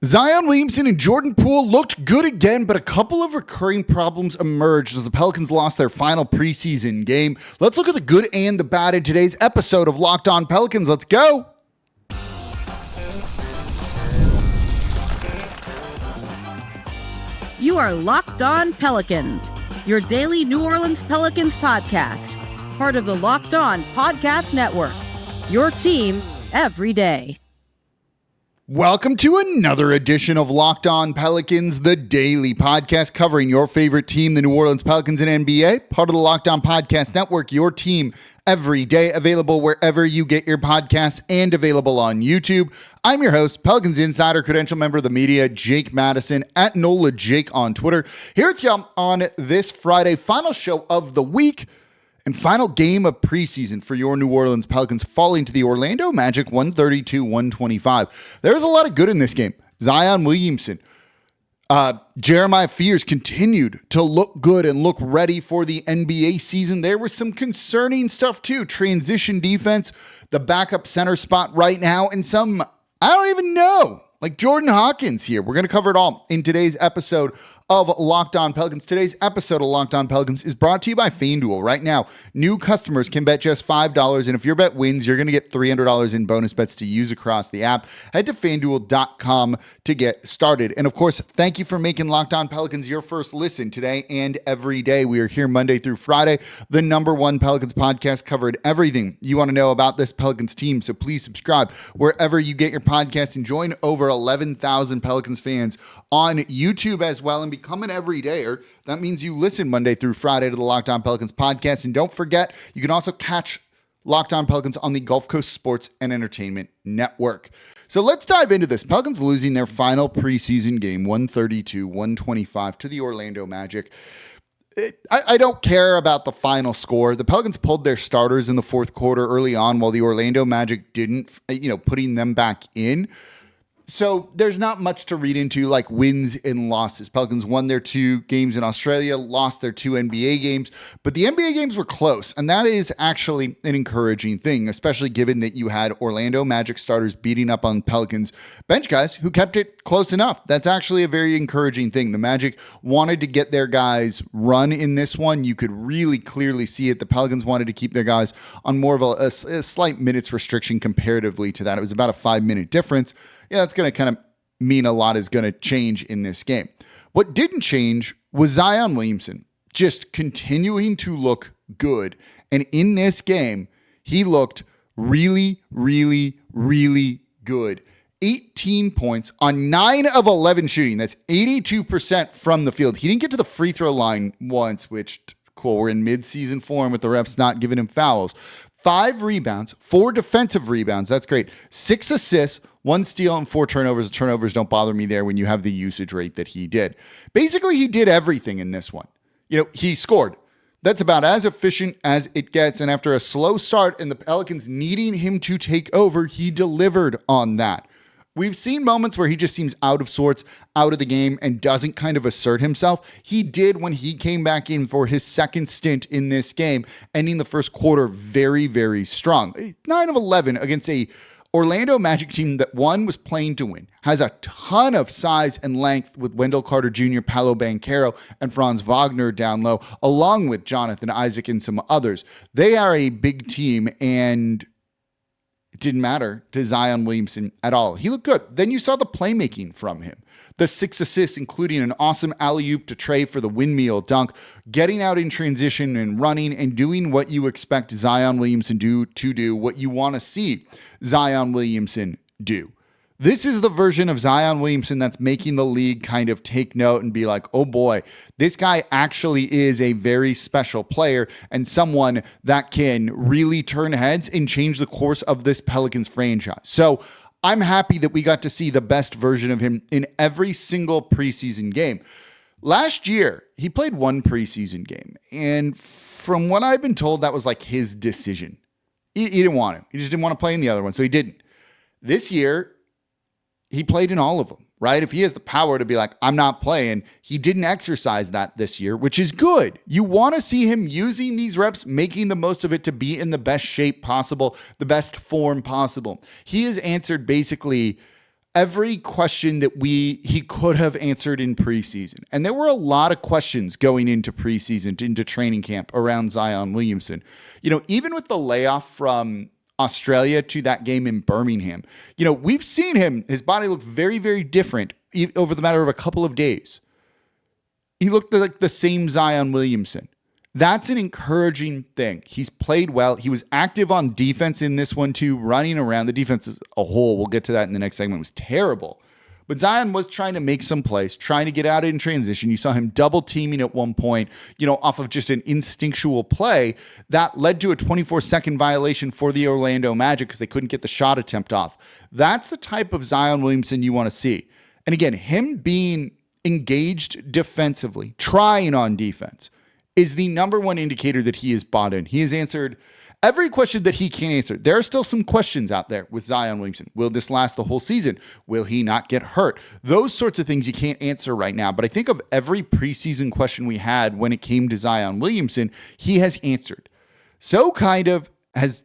Zion Williamson and Jordan Poole looked good again, but a couple of recurring problems emerged as the Pelicans lost their final preseason game. Let's look at the good and the bad in today's episode of Locked On Pelicans. Let's go. You are Locked On Pelicans, your daily New Orleans Pelicans podcast, part of the Locked On Podcast Network, your team every day. Welcome to another edition of Locked On Pelicans, the daily podcast covering your favorite team, the New Orleans Pelicans and NBA, part of the Locked On Podcast Network, your team every day, available wherever you get your podcasts and available on YouTube. I'm your host, Pelicans Insider, credential member of the media, Jake Madison, at NOLA Jake on Twitter, here with y'all on this Friday, final show of the week. And final game of preseason for your New Orleans Pelicans, falling to the Orlando Magic 132-125. There's a lot of good in this game. Zion Williamson, Jeremiah Fears continued to look good and look ready for the NBA season. There was some concerning stuff too. Transition defense, the backup center spot right now, and some, I don't even know, like Jordan Hawkins here. We're going to cover it all in today's episode of Locked On Pelicans. Today's episode of Locked On Pelicans is brought to you by FanDuel. Right now, new customers can bet just $5, and if your bet wins, you're going to get $300 in bonus bets to use across the app. Head to FanDuel.com to get started. And of course, thank you for making Locked On Pelicans your first listen today and every day. We are here Monday through Friday, the #1 Pelicans podcast, covered everything you want to know about this Pelicans team. So please subscribe wherever you get your podcast and join over 11,000 Pelicans fans on YouTube as well, and become an everydayer. That means you listen Monday through Friday to the Locked On Pelicans podcast. And don't forget, you can also catch Locked On Pelicans on the Gulf Coast Sports and Entertainment Network. So let's dive into this. Pelicans losing their final preseason game, 132-125 to the Orlando Magic. I don't care about the final score. The Pelicans pulled their starters in the fourth quarter early on, while the Orlando Magic didn't, putting them back in. So there's not much to read into, like wins and losses. Pelicans won their 2 games in Australia, lost their 2 NBA games, but the NBA games were close. And that is actually an encouraging thing, especially given that you had Orlando Magic starters beating up on Pelicans bench guys who kept it close enough. That's actually a very encouraging thing. The Magic wanted to get their guys run in this one. You could really clearly see it. The Pelicans wanted to keep their guys on more of a slight minutes restriction comparatively to that. It was about a 5-minute difference. Yeah, that's going to kind of mean a lot is going to change in this game. What didn't change was Zion Williamson just continuing to look good. And in this game, he looked really, really, really good. 18 points on 9 of 11 shooting. That's 82% from the field. He didn't get to the free throw line once, which, cool, we're in mid-season form with the refs not giving him fouls. 5 rebounds, 4 defensive rebounds. That's great. 6 assists, 1 steal, and 4 turnovers. The turnovers don't bother me there when you have the usage rate that he did. Basically, he did everything in this one. He scored. That's about as efficient as it gets. And after a slow start and the Pelicans needing him to take over, he delivered on that. We've seen moments where he just seems out of sorts, out of the game, and doesn't kind of assert himself. He did when he came back in for his second stint in this game, ending the first quarter very, very strong. 9 of 11 against a Orlando Magic team that, one, was playing to win, has a ton of size and length with Wendell Carter Jr., Paolo Banchero, and Franz Wagner down low, along with Jonathan Isaac and some others. They are a big team, and it didn't matter to Zion Williamson at all. He looked good. Then you saw the playmaking from him. The 6 assists, including an awesome alley-oop to Trey for the windmill dunk, getting out in transition and running and doing what you expect Zion Williamson to do, what you want to see Zion Williamson do. This is the version of Zion Williamson that's making the league kind of take note and be like, oh boy, this guy actually is a very special player and someone that can really turn heads and change the course of this Pelicans franchise. So I'm happy that we got to see the best version of him in every single preseason game. Last year, he played 1 preseason game, and from what I've been told, that was like his decision. He didn't want to. He just didn't want to play in the other one, so he didn't. This year, he played in all of them, right? If he has the power to be like, I'm not playing, he didn't exercise that this year, which is good. You want to see him using these reps, making the most of it to be in the best shape possible, the best form possible. He has answered basically every question that he could have answered in preseason. And there were a lot of questions going into preseason, into training camp around Zion Williamson. Even with the layoff from Australia to that game in Birmingham, we've seen his body look very, very different over the matter of a couple of days. He looked like the same Zion Williamson. That's an encouraging thing. He's played well. He was active on defense in this one too, running around. The defense as a whole, we'll get to that in the next segment, was terrible. But Zion was trying to make some plays, trying to get out in transition. You saw him double teaming at one point, off of just an instinctual play that led to a 24-second violation for the Orlando Magic because they couldn't get the shot attempt off. That's the type of Zion Williamson you want to see. And again, him being engaged defensively, trying on defense, is the number one indicator that he is bought in. He has answered every question that he can answer. There are still some questions out there with Zion Williamson. Will this last the whole season? Will he not get hurt? Those sorts of things you can't answer right now. But I think of every preseason question we had when it came to Zion Williamson, he has answered. So kind of has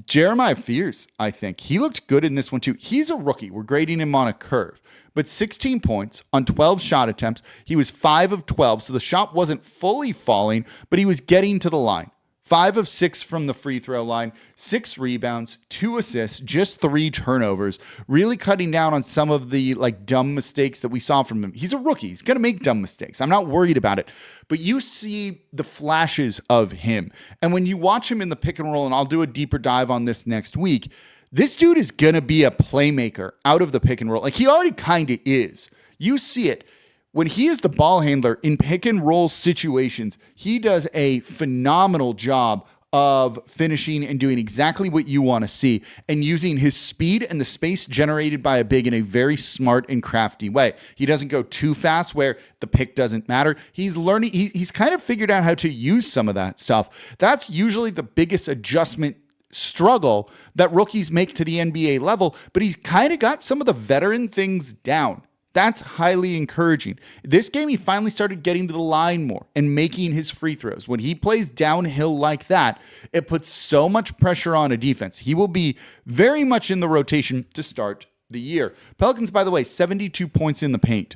Jeremiah Fears, I think. He looked good in this one too. He's a rookie. We're grading him on a curve. But 16 points on 12 shot attempts. He was 5 of 12, so the shot wasn't fully falling, but he was getting to the line. 5 of 6 from the free throw line, 6 rebounds, 2 assists, just 3 turnovers, really cutting down on some of the dumb mistakes that we saw from him. He's a rookie. He's going to make dumb mistakes. I'm not worried about it. But you see the flashes of him. And when you watch him in the pick and roll, and I'll do a deeper dive on this next week, this dude is going to be a playmaker out of the pick and roll. He already kind of is. You see it. When he is the ball handler in pick and roll situations, he does a phenomenal job of finishing and doing exactly what you want to see and using his speed and the space generated by a big in a very smart and crafty way. He doesn't go too fast where the pick doesn't matter. He's learning. He's kind of figured out how to use some of that stuff. That's usually the biggest adjustment struggle that rookies make to the NBA level, but he's kind of got some of the veteran things down. That's highly encouraging. This game, he finally started getting to the line more and making his free throws. When he plays downhill like that, it puts so much pressure on a defense. He will be very much in the rotation to start the year. Pelicans, by the way, 72 points in the paint.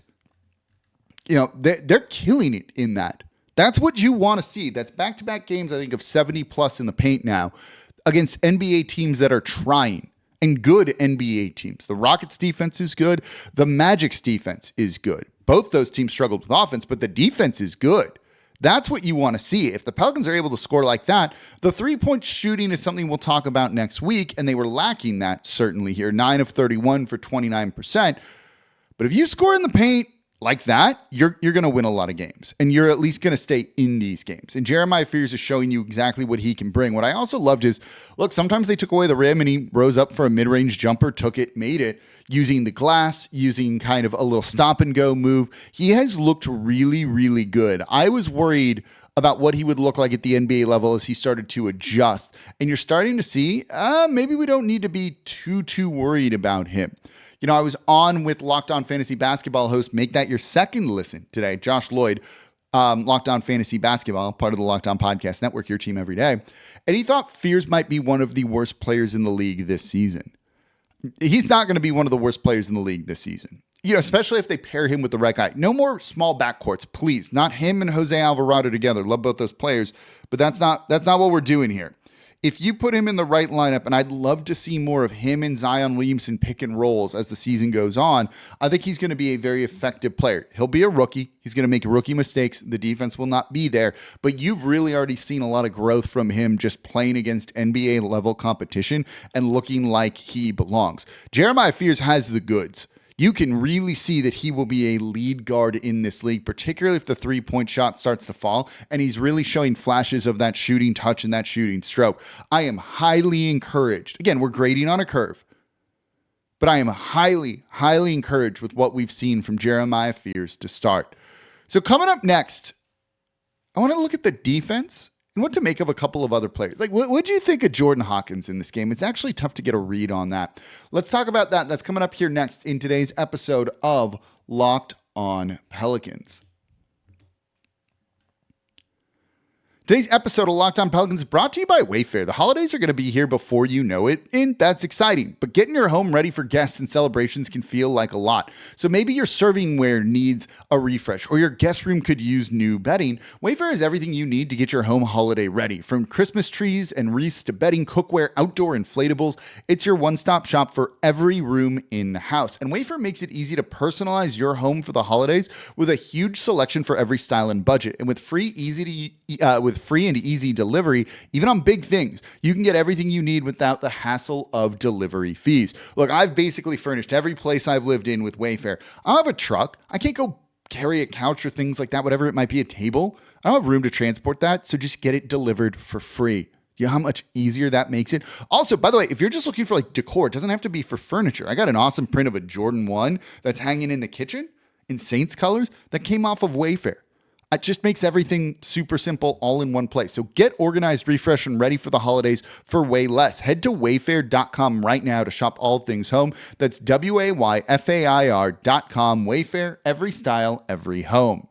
They're killing it in that. That's what you want to see. That's back-to-back games, I think, of 70 plus in the paint now against NBA teams that are trying. And good NBA teams. The Rockets defense is good. The Magic's defense is good. Both those teams struggled with offense, but the defense is good. That's what you want to see. If the Pelicans are able to score like that, the three-point shooting is something we'll talk about next week, and they were lacking that certainly here. 9 of 31 for 29%. But if you score in the paint like that, you're going to win a lot of games, and you're at least going to stay in these games. And Jeremiah Fears is showing you exactly what he can bring. What I also loved is, look, sometimes they took away the rim and he rose up for a mid-range jumper, took it, made it, using the glass, using kind of a little stop-and-go move. He has looked really, really good. I was worried about what he would look like at the NBA level as he started to adjust. And you're starting to see, maybe we don't need to be too worried about him. I was on with Locked On Fantasy Basketball host, make that your second listen today, Josh Lloyd, Locked On Fantasy Basketball, part of the Locked On Podcast Network, your team every day. And he thought Fears might be one of the worst players in the league this season. He's not going to be one of the worst players in the league this season, especially if they pair him with the right guy. No more small backcourts, please. Not him and Jose Alvarado together. Love both those players, but that's not what we're doing here. If you put him in the right lineup, and I'd love to see more of him and Zion Williamson pick and rolls as the season goes on, I think he's going to be a very effective player. He'll be a rookie. He's going to make rookie mistakes. The defense will not be there, but you've really already seen a lot of growth from him just playing against NBA level competition and looking like he belongs. Jeremiah Fears has the goods. You can really see that he will be a lead guard in this league, particularly if the three-point shot starts to fall, and he's really showing flashes of that shooting touch and that shooting stroke. I am highly encouraged. Again, we're grading on a curve, but I am highly, highly encouraged with what we've seen from Jeremiah Fears to start. So coming up next, I want to look at the defense and what to make of a couple of other players. What do you think of Jordan Hawkins in this game? It's actually tough to get a read on that. Let's talk about that. That's coming up here next in today's episode of Locked On Pelicans. Today's episode of Locked On Pelicans is brought to you by Wayfair. The holidays are going to be here before you know it, and that's exciting. But getting your home ready for guests and celebrations can feel like a lot. So maybe your servingware needs a refresh, or your guest room could use new bedding. Wayfair has everything you need to get your home holiday ready. From Christmas trees and wreaths to bedding, cookware, outdoor inflatables, it's your one-stop shop for every room in the house. And Wayfair makes it easy to personalize your home for the holidays with a huge selection for every style and budget. And with free and easy delivery, even on big things, you can get everything you need without the hassle of delivery fees. Look, I've basically furnished every place I've lived in with Wayfair. I have a truck. I can't go carry a couch or things like that, whatever it might be, a table. I don't have room to transport that, so just get it delivered for free. You know how much easier that makes it? Also, by the way, if you're just looking for like decor, it doesn't have to be for furniture. I got an awesome print of a Jordan 1 that's hanging in the kitchen in Saints colors that came off of Wayfair. It just makes everything super simple all in one place. So get organized, refreshed, and ready for the holidays for way less. Head to wayfair.com right now to shop all things home. That's WAYFAIR.com. Wayfair, every style, every home.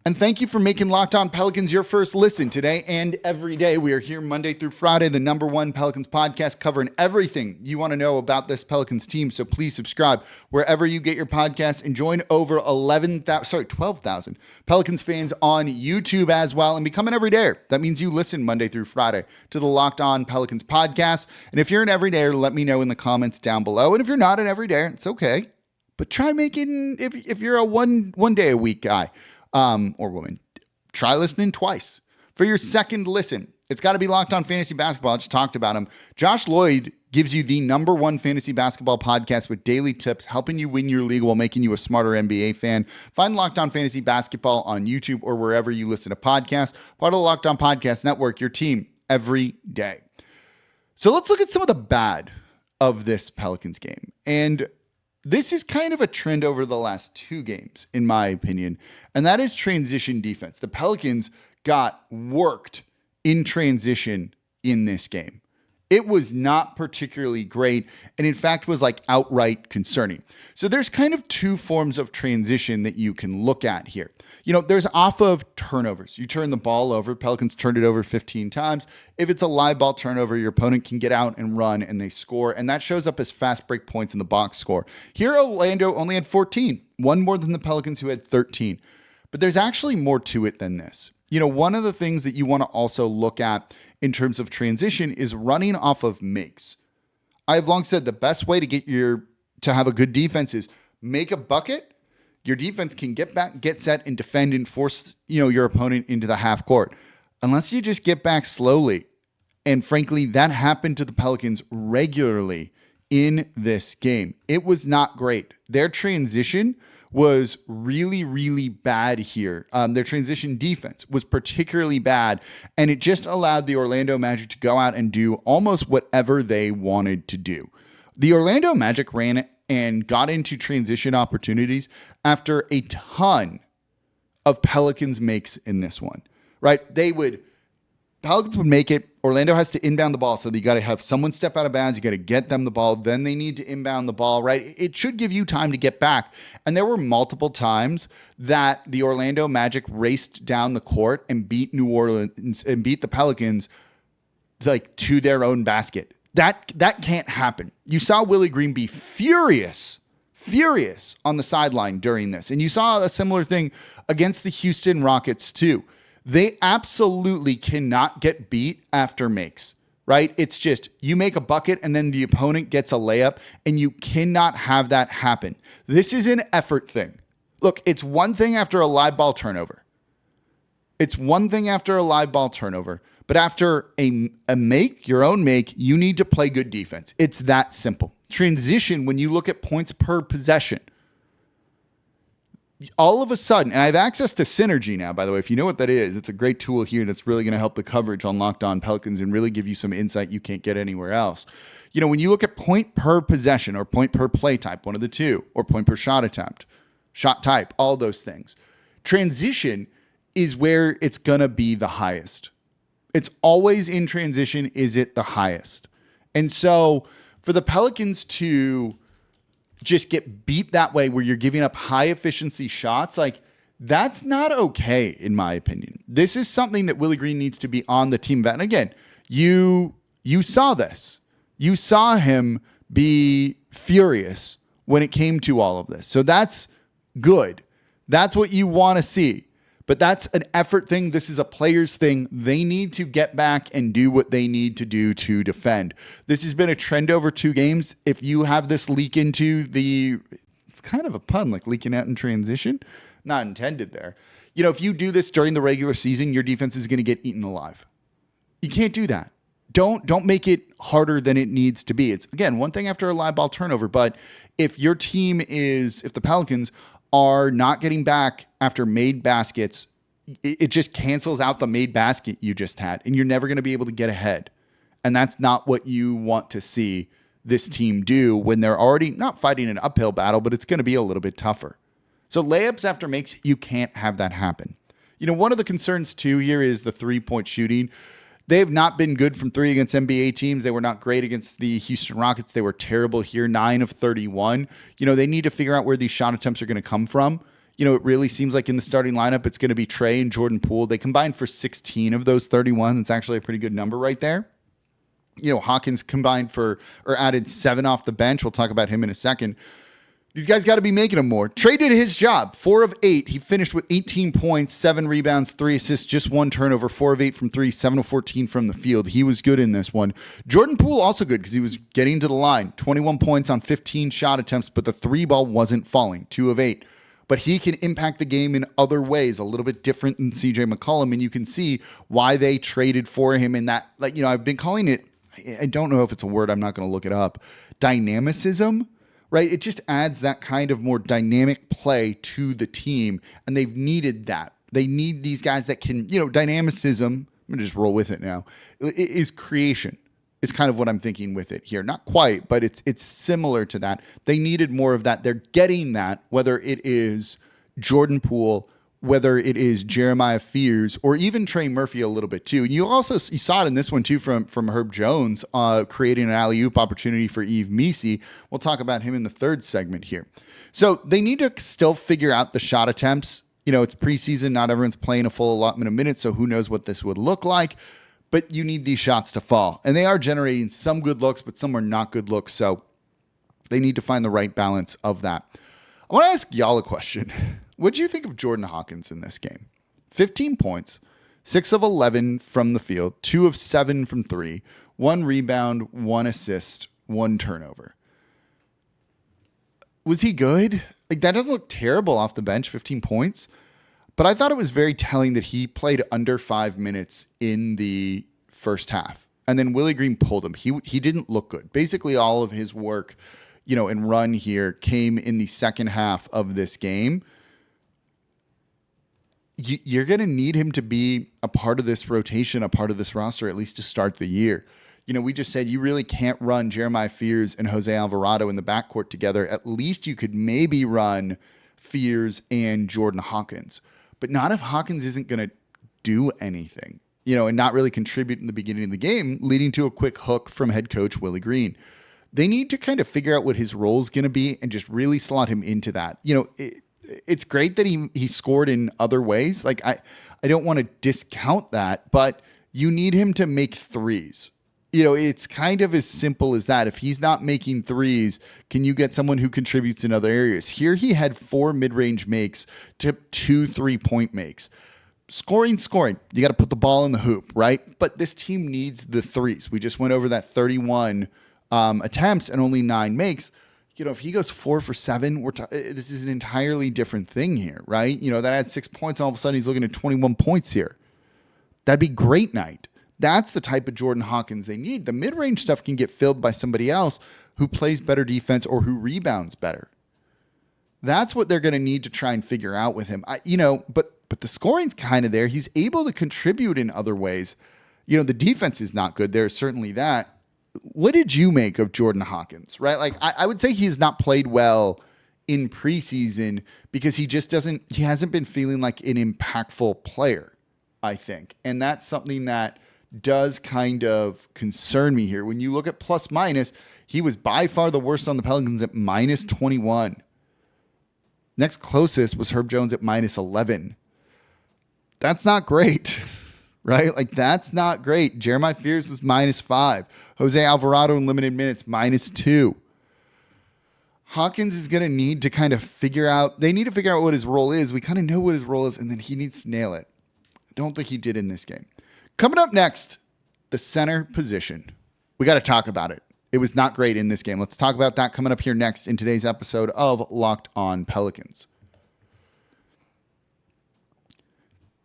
And thank you for making Locked On Pelicans your first listen today and every day. We are here Monday through Friday, the #1 Pelicans podcast, covering everything you want to know about this Pelicans team. So please subscribe wherever you get your podcasts and join over 12,000 Pelicans fans on YouTube as well, and become an everydayer. That means you listen Monday through Friday to the Locked On Pelicans podcast. And if you're an everydayer, let me know in the comments down below. And if you're not an everydayer, it's okay, but try making, if you're a one day a week guy, or woman, try listening twice. For your second listen, it's got to be Locked On Fantasy Basketball. I just talked about him. Josh Lloyd gives you the #1 fantasy basketball podcast with daily tips, helping you win your league while making you a smarter NBA fan. Find Locked On Fantasy Basketball on YouTube or wherever you listen to podcasts. Part of the Locked On Podcast Network, your team every day. So let's look at some of the bad of this Pelicans game. And this is kind of a trend over the last 2 games, in my opinion, and that is transition defense. The Pelicans got worked in transition in this game. It was not particularly great, and in fact was like outright concerning. So there's kind of 2 forms of transition that you can look at here. You know, there's off of turnovers. You turn the ball over. Pelicans turned it over 15 times. If it's a live ball turnover, your opponent can get out and run and they score. And that shows up as fast break points in the box score. Here, Orlando only had 14, one more than the Pelicans, who had 13. But there's actually more to it than this. You know, one of the things that you want to also look at in terms of transition is running off of makes. I've long said the best way to have a good defense is make a bucket. Your defense can get back, get set, and defend and force, your opponent into the half court. Unless you just get back slowly. And frankly, that happened to the Pelicans regularly in this game. It was not great. Their transition was really, really bad here. Their transition defense was particularly bad, and it just allowed the Orlando Magic to go out and do almost whatever they wanted to do. The Orlando Magic ran and got into transition opportunities after a ton of Pelicans makes in this one, right? Pelicans would make it. Orlando has to inbound the ball. So you got to have someone step out of bounds. You got to get them the ball. Then they need to inbound the ball, right? It should give you time to get back. And there were multiple times that the Orlando Magic raced down the court and beat New Orleans and beat the Pelicans like to their own basket. That can't happen. You saw Willie Green be furious on the sideline during this. And you saw a similar thing against the Houston Rockets too. They absolutely cannot get beat after makes, right? It's just you make a bucket and then the opponent gets a layup, and you cannot have that happen. This is an effort thing. Look, it's one thing after a live ball turnover. But after a make, your own make, you need to play good defense. It's that simple. Transition, when you look at points per possession, all of a sudden, and I have access to Synergy now, by the way, if you know what that is, it's a great tool here that's really going to help the coverage on Locked On Pelicans and really give you some insight you can't get anywhere else. You know, when you look at point per possession or point per play type, one of the two, or point per shot attempt, shot type, all those things, transition is where it's going to be the highest. It's always in transition, is it the highest? And so for the Pelicans to just get beat that way where you're giving up high efficiency shots, like That's not okay, in my opinion. This is something that Willie Green needs to be on the team about. And again, you saw this. You saw him be furious when it came to all of this. So that's good. That's what you want to see. But that's an effort thing. This is a players thing. They need to get back and do what they need to do to defend. This has been a trend over 2 games. If you have this leak into it's kind of a pun, like leaking out in transition. Not intended there. If you do this during the regular season, your defense is going to get eaten alive. You can't do that. Don't make it harder than it needs to be. It's, again, one thing after a live ball turnover, but if the Pelicans are not getting back after made baskets, it just cancels out the made basket you just had, and you're never going to be able to get ahead. And that's not what you want to see this team do when they're already not fighting an uphill battle, but it's going to be a little bit tougher. So layups after makes, you can't have that happen. One of the concerns too here is the 3-point shooting. They have not been good from 3 against NBA teams. They were not great against the Houston Rockets. They were terrible here, 9 of 31. They need to figure out where these shot attempts are going to come from. It really seems like in the starting lineup, it's going to be Trey and Jordan Poole. They combined for 16 of those 31. That's actually a pretty good number right there. Hawkins added 7 off the bench. We'll talk about him in a second. These guys got to be making them more. Trey did his job. 4 of 8. He finished with 18 points, 7 rebounds, 3 assists, just 1 turnover, 4 of 8 from 3, 7 of 14 from the field. He was good in this one. Jordan Poole also good because he was getting to the line. 21 points on 15 shot attempts, but the 3 ball wasn't falling. 2 of 8. But he can impact the game in other ways, a little bit different than CJ McCollum, and you can see why they traded for him in that. I've been calling it, I don't know if it's a word, I'm not going to look it up, dynamicism. Right? It just adds that kind of more dynamic play to the team, and they've needed that. They need these guys that can, dynamicism, I'm going to just roll with it now, is creation, is kind of what I'm thinking with it here. Not quite, but it's similar to that. They needed more of that. They're getting that, whether it is Jordan Poole, whether it is Jeremiah Fears, or even Trey Murphy a little bit too. And you saw it in this one too from Herb Jones, creating an alley-oop opportunity for Yves Missi. We'll talk about him in the third segment here. So they need to still figure out the shot attempts. It's preseason. Not everyone's playing a full allotment of minutes, so who knows what this would look like. But you need these shots to fall. And they are generating some good looks, but some are not good looks. So they need to find the right balance of that. I want to ask y'all a question. What did you think of Jordan Hawkins in this game? 15 points, 6 of 11 from the field, 2 of 7 from 3, 1 rebound, 1 assist, 1 turnover. Was he good? That doesn't look terrible off the bench, 15 points. But I thought it was very telling that he played under 5 minutes in the first half. And then Willie Green pulled him. He didn't look good. Basically, all of his work, and run here came in the second half of this game. You're going to need him to be a part of this rotation, a part of this roster, at least to start the year. We just said you really can't run Jeremiah Fears and Jose Alvarado in the backcourt together. At least you could maybe run Fears and Jordan Hawkins. But not if Hawkins isn't going to do anything, and not really contribute in the beginning of the game, leading to a quick hook from head coach Willie Green. They need to kind of figure out what his role is going to be and just really slot him into that. It's great that he scored in other ways. I don't want to discount that, but you need him to make threes. It's kind of as simple as that. If he's not making threes, can you get someone who contributes in other areas? Here he had 4 mid-range makes to 2 3-point makes. Scoring. You got to put the ball in the hoop, right? But this team needs the threes. We just went over that 31 attempts and only 9 makes. If he goes 4 for 7, this is an entirely different thing here, right? That had 6 points, and all of a sudden he's looking at 21 points here. That'd be great night. That's the type of Jordan Hawkins they need. The mid-range stuff can get filled by somebody else who plays better defense or who rebounds better. That's what they're going to need to try and figure out with him. But the scoring's kind of there. He's able to contribute in other ways. The defense is not good. There's certainly that. What did you make of Jordan Hawkins, right? I would say he's not played well in preseason because he hasn't been feeling like an impactful player, I think. And that's something that does kind of concern me here. When you look at plus minus, he was by far the worst on the Pelicans at minus 21. Next closest was Herb Jones at -11. That's not great, right? Like, that's not great. Jeremiah Fears was -5. Jose Alvarado in limited minutes, -2. Hawkins is going to need to kind of figure out, they need to figure out what his role is. We kind of know what his role is, and then he needs to nail it. I don't think he did in this game. Coming up next, the center position. We got to talk about it. It was not great in this game. Let's talk about that coming up here next in today's episode of Locked On Pelicans.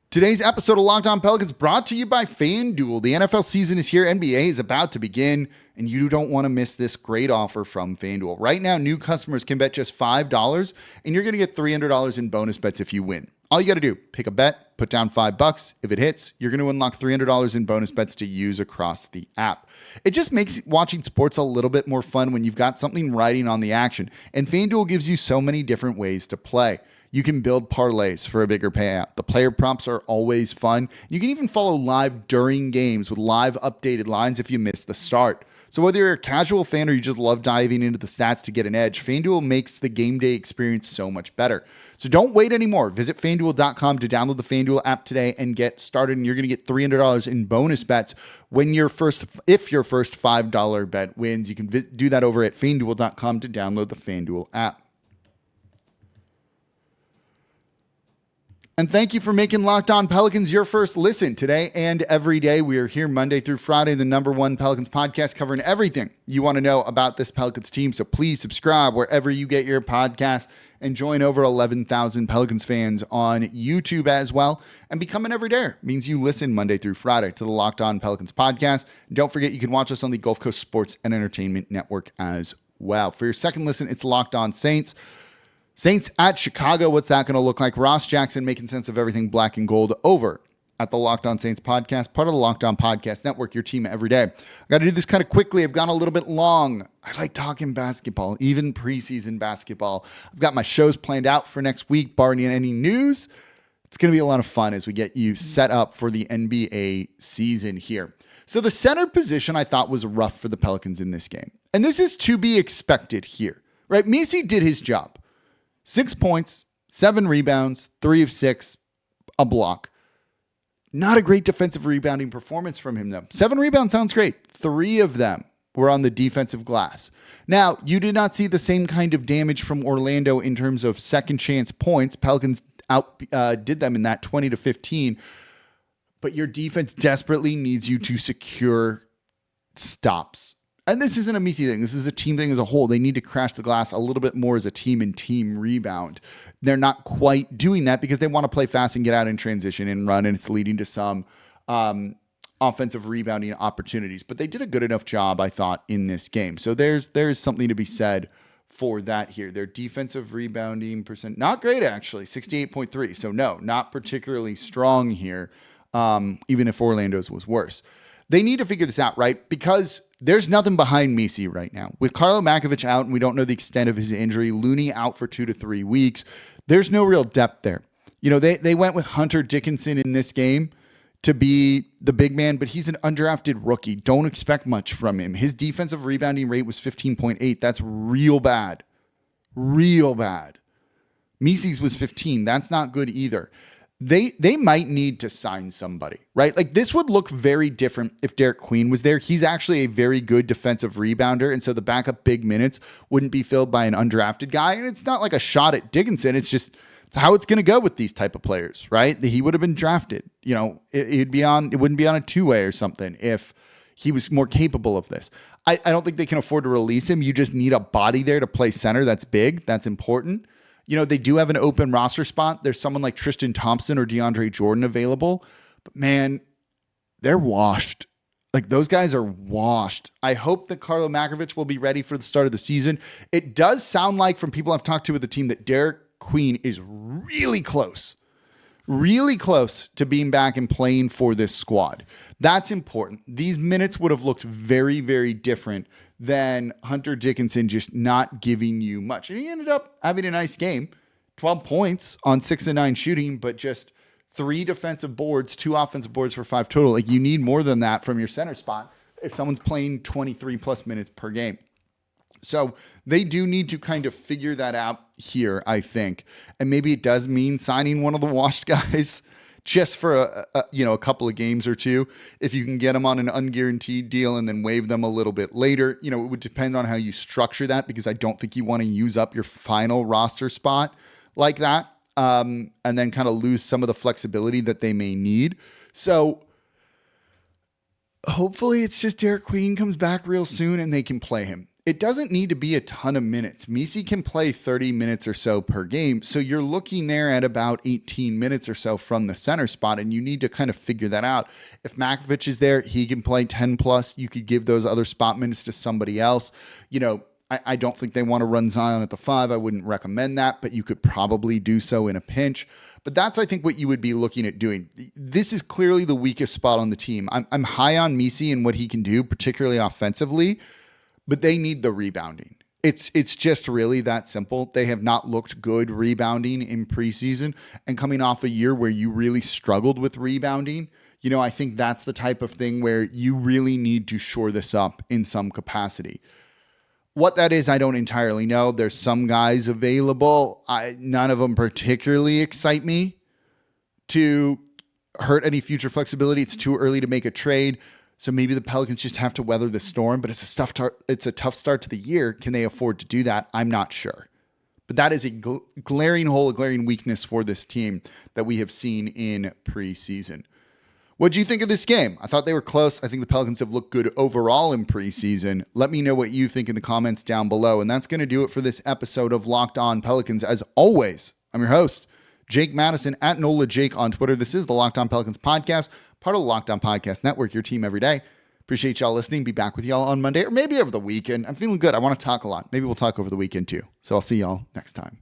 Today's episode of Locked On Pelicans brought to you by FanDuel. The NFL season is here. NBA is about to begin, and you don't want to miss this great offer from FanDuel. Right now, new customers can bet just $5, and you're going to get $300 in bonus bets if you win. All you got to do, pick a bet, put down $5. If it hits, you're going to unlock $300 in bonus bets to use across the app. It just makes watching sports a little bit more fun when you've got something riding on the action, and FanDuel gives you so many different ways to play. You can build parlays for a bigger payout. The player prompts are always fun. You can even follow live during games with live updated lines if you miss the start. So whether you're a casual fan or you just love diving into the stats to get an edge, FanDuel makes the game day experience so much better. So don't wait anymore. Visit FanDuel.com to download the FanDuel app today and get started. And you're going to get $300 in bonus bets if your first $5 bet wins. You can do that over at FanDuel.com to download the FanDuel app. And thank you for making Locked On Pelicans your first listen today and every day. We are here Monday through Friday, the #1 Pelicans podcast, covering everything you want to know about this Pelicans team. So please subscribe wherever you get your podcast and join over 11,000 Pelicans fans on YouTube as well. And become an everydayer. It means you listen Monday through Friday to the Locked On Pelicans podcast. And don't forget, you can watch us on the Gulf Coast Sports and Entertainment Network as well. For your second listen, it's Locked On Saints. Saints at Chicago. What's that going to look like? Ross Jackson making sense of everything black and gold over at the Locked On Saints podcast, part of the Locked On Podcast Network, your team every day. I got to do this kind of quickly. I've gone a little bit long. I like talking basketball, even preseason basketball. I've got my shows planned out for next week, barring any news. It's going to be a lot of fun as we get you set up for the NBA season here. So the center position I thought was rough for the Pelicans in this game. And this is to be expected here, right? Messi did his job. 6 points, 7 rebounds, 3 of 6, a block. Not a great defensive rebounding performance from him, though. 7 rebounds sounds great. 3 of them were on the defensive glass. Now, you did not see the same kind of damage from Orlando in terms of second chance points. Pelicans did them in that 20-15. But your defense desperately needs you to secure stops. And this isn't a Messi thing. This is a team thing as a whole. They need to crash the glass a little bit more as a team and team rebound. They're not quite doing that because they want to play fast and get out in transition and run, and it's leading to some offensive rebounding opportunities. But they did a good enough job, I thought, in this game. So there's something to be said for that here. Their defensive rebounding percent, not great actually, 68.3. So no, not particularly strong here, even if Orlando's was worse. They need to figure this out, right? Because there's nothing behind Messi right now. With Carlo Makovic out, and we don't know the extent of his injury, Looney out for 2 to 3 weeks, there's no real depth there. You know, they went with Hunter Dickinson in this game to be the big man, but he's an undrafted rookie. Don't expect much from him. His defensive rebounding rate was 15.8. That's real bad. Real bad. Messi's was 15. That's not good either. They might need to sign somebody, right? Like, this would look very different if Derek Queen was there. He's actually a very good defensive rebounder, and so the backup big minutes wouldn't be filled by an undrafted guy. And it's not like a shot at Dickinson. It's just how it's going to go with these type of players, right? He would have been drafted. You know, it wouldn't be on a two-way or something if he was more capable of this. I don't think they can afford to release him. You just need a body there to play center. That's big. That's important. You know, they do have an open roster spot. There's someone like Tristan Thompson or DeAndre Jordan available. But man, they're washed. Like, those guys are washed. I hope that Carlo Makovic will be ready for the start of the season. It does sound like, from people I've talked to with the team, that Derek Queen is really close to being back and playing for this squad. That's important. These minutes would have looked very, very different than Hunter Dickinson just not giving you much. And he ended up having a nice game, 12 points on 6 of 9 shooting, but just 3 defensive boards, 2 offensive boards for 5 total. Like, you need more than that from your center spot if someone's playing 23 plus minutes per game. So they do need to kind of figure that out here, I think. And maybe it does mean signing one of the washed guys just for a couple of games or two. If you can get them on an unguaranteed deal and then waive them a little bit later, it would depend on how you structure that, because I don't think you want to use up your final roster spot like that, and then kind of lose some of the flexibility that they may need. So hopefully it's just Derek Queen comes back real soon and they can play him. It doesn't need to be a ton of minutes. Misi can play 30 minutes or so per game. So you're looking there at about 18 minutes or so from the center spot, and you need to kind of figure that out. If Makovich is there, he can play 10 plus. You could give those other spot minutes to somebody else. I don't think they want to run Zion at the 5. I wouldn't recommend that, but you could probably do so in a pinch. But that's, I think, what you would be looking at doing. This is clearly the weakest spot on the team. I'm high on Misi and what he can do, particularly offensively, but they need the rebounding. It's just really that simple. They have not looked good rebounding in preseason, and coming off a year where you really struggled with rebounding, I think that's the type of thing where you really need to shore this up in some capacity. What that is, I don't entirely know. There's some guys available. None of them particularly excite me to hurt any future flexibility. It's too early to make a trade. So maybe the Pelicans just have to weather the storm, but it's a tough start to the year. Can they afford to do that? I'm not sure. But that is a glaring hole, a glaring weakness for this team that we have seen in preseason. What do you think of this game? I thought they were close. I think the Pelicans have looked good overall in preseason. Let me know what you think in the comments down below. And that's going to do it for this episode of Locked On Pelicans. As always, I'm your host, Jake Madison, at NOLA Jake on Twitter. This is the Locked On Pelicans podcast, part of the Locked On Podcast Network, your team every day. Appreciate y'all listening. Be back with y'all on Monday or maybe over the weekend. I'm feeling good. I want to talk a lot. Maybe we'll talk over the weekend too. So I'll see y'all next time.